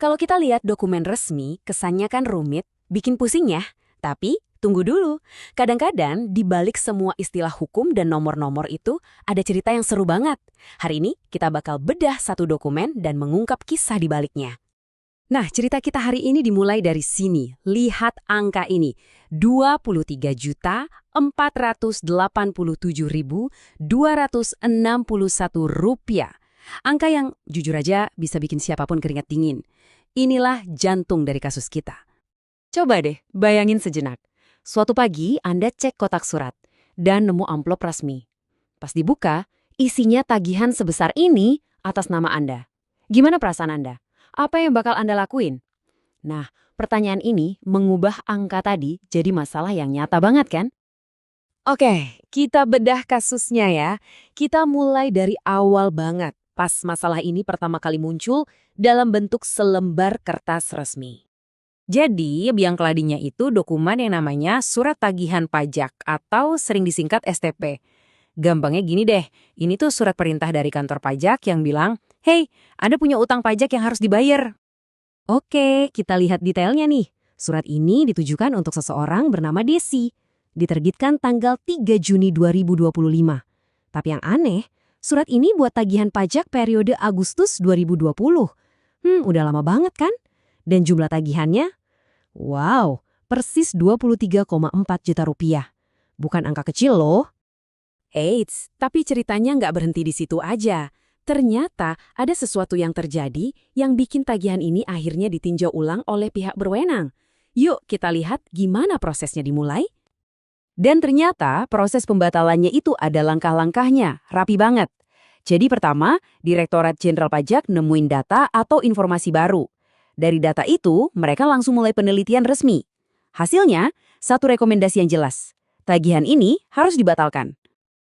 Kalau kita lihat dokumen resmi, kesannya kan rumit, bikin pusing ya. Tapi, tunggu dulu. Kadang-kadang, di balik semua istilah hukum dan nomor-nomor itu, ada cerita yang seru banget. Hari ini, kita bakal bedah satu dokumen dan mengungkap kisah di baliknya. Nah, cerita kita hari ini dimulai dari sini. Lihat angka ini, 23.487.261 rupiah. Angka yang jujur aja bisa bikin siapapun keringat dingin. Inilah jantung dari kasus kita. Coba deh, bayangin sejenak. Suatu pagi, Anda cek kotak surat dan nemu amplop resmi. Pas dibuka, isinya tagihan sebesar ini atas nama Anda. Gimana perasaan Anda? Apa yang bakal Anda lakuin? Nah, pertanyaan ini mengubah angka tadi jadi masalah yang nyata banget kan? Oke, kita bedah kasusnya ya. Kita mulai dari awal banget, pas masalah ini pertama kali muncul dalam bentuk selembar kertas resmi. Jadi, biang keladinya itu dokumen yang namanya Surat Tagihan Pajak atau sering disingkat STP. Gampangnya gini deh, ini tuh surat perintah dari kantor pajak yang bilang, "Hey, Anda punya utang pajak yang harus dibayar." Oke, kita lihat detailnya nih. Surat ini ditujukan untuk seseorang bernama Desi. Diterbitkan tanggal 3 Juni 2025. Tapi yang aneh, surat ini buat tagihan pajak periode Agustus 2020. Udah lama banget kan? Dan jumlah tagihannya? Wow, persis 23,4 juta rupiah. Bukan angka kecil loh. Eits, tapi ceritanya nggak berhenti di situ aja. Ternyata ada sesuatu yang terjadi yang bikin tagihan ini akhirnya ditinjau ulang oleh pihak berwenang. Yuk kita lihat gimana prosesnya dimulai. Dan ternyata proses pembatalannya itu ada langkah-langkahnya, rapi banget. Jadi pertama, Direktorat Jenderal Pajak nemuin data atau informasi baru. Dari data itu, mereka langsung mulai penelitian resmi. Hasilnya, satu rekomendasi yang jelas. Tagihan ini harus dibatalkan.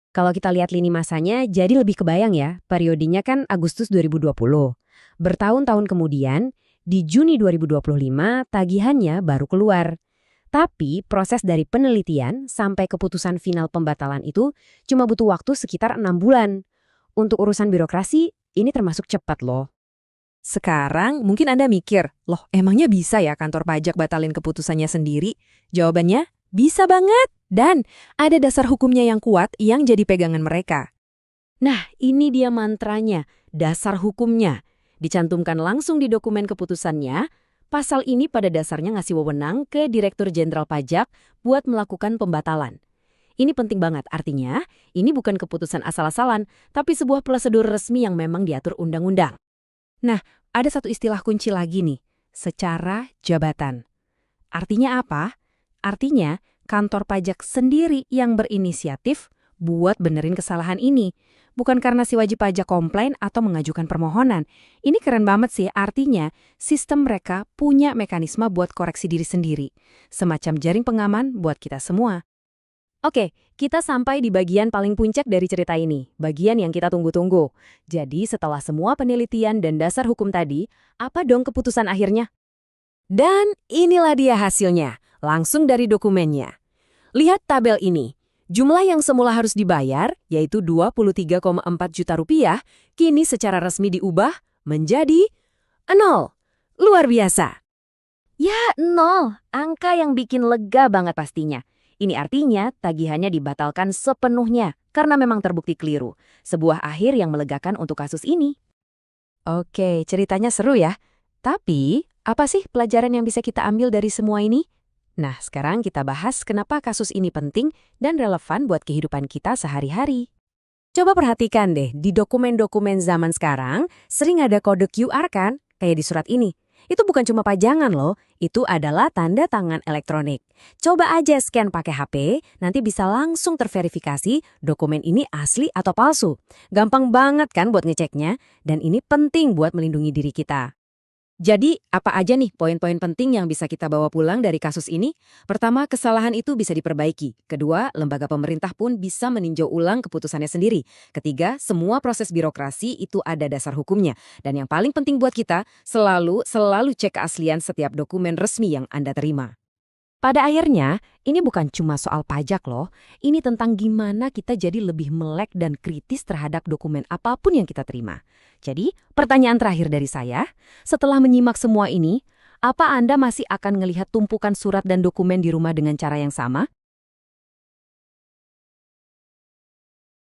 Kalau kita lihat lini masanya, jadi lebih kebayang ya, periodenya kan Agustus 2020. Bertahun-tahun kemudian, di Juni 2025, tagihannya baru keluar. Tapi proses dari penelitian sampai keputusan final pembatalan itu cuma butuh waktu sekitar 6 bulan. Untuk urusan birokrasi, ini termasuk cepat loh. Sekarang mungkin Anda mikir, loh emangnya bisa ya kantor pajak batalin keputusannya sendiri? Jawabannya, bisa banget. Dan ada dasar hukumnya yang kuat yang jadi pegangan mereka. Nah, ini dia mantranya, dasar hukumnya. Dicantumkan langsung di dokumen keputusannya, pasal ini pada dasarnya ngasih wewenang ke Direktur Jenderal Pajak buat melakukan pembatalan. Ini penting banget, artinya ini bukan keputusan asal-asalan, tapi sebuah prosedur resmi yang memang diatur undang-undang. Nah, ada satu istilah kunci lagi nih, secara jabatan. Artinya apa? Artinya, kantor pajak sendiri yang berinisiatif buat benerin kesalahan ini. Bukan karena si wajib pajak komplain atau mengajukan permohonan. Ini keren banget sih, artinya sistem mereka punya mekanisme buat koreksi diri sendiri. Semacam jaring pengaman buat kita semua. Oke, kita sampai di bagian paling puncak dari cerita ini. Bagian yang kita tunggu-tunggu. Jadi setelah semua penelitian dan dasar hukum tadi, apa dong keputusan akhirnya? Dan inilah dia hasilnya, langsung dari dokumennya. Lihat tabel ini. Jumlah yang semula harus dibayar, yaitu 23,4 juta rupiah, kini secara resmi diubah menjadi 0. Luar biasa. Ya, 0. Angka yang bikin lega banget pastinya. Ini artinya tagihannya dibatalkan sepenuhnya karena memang terbukti keliru. Sebuah akhir yang melegakan untuk kasus ini. Oke, ceritanya seru ya. Tapi, apa sih pelajaran yang bisa kita ambil dari semua ini? Nah, sekarang kita bahas kenapa kasus ini penting dan relevan buat kehidupan kita sehari-hari. Coba perhatikan deh, di dokumen-dokumen zaman sekarang sering ada kode QR kan, kayak di surat ini. Itu bukan cuma pajangan loh, itu adalah tanda tangan elektronik. Coba aja scan pakai HP, nanti bisa langsung terverifikasi dokumen ini asli atau palsu. Gampang banget kan buat ngeceknya, dan ini penting buat melindungi diri kita. Jadi, apa aja nih poin-poin penting yang bisa kita bawa pulang dari kasus ini? Pertama, kesalahan itu bisa diperbaiki. Kedua, lembaga pemerintah pun bisa meninjau ulang keputusannya sendiri. Ketiga, semua proses birokrasi itu ada dasar hukumnya. Dan yang paling penting buat kita, selalu cek keaslian setiap dokumen resmi yang Anda terima. Pada akhirnya, ini bukan cuma soal pajak loh, ini tentang gimana kita jadi lebih melek dan kritis terhadap dokumen apapun yang kita terima. Jadi, pertanyaan terakhir dari saya, setelah menyimak semua ini, apa Anda masih akan melihat tumpukan surat dan dokumen di rumah dengan cara yang sama?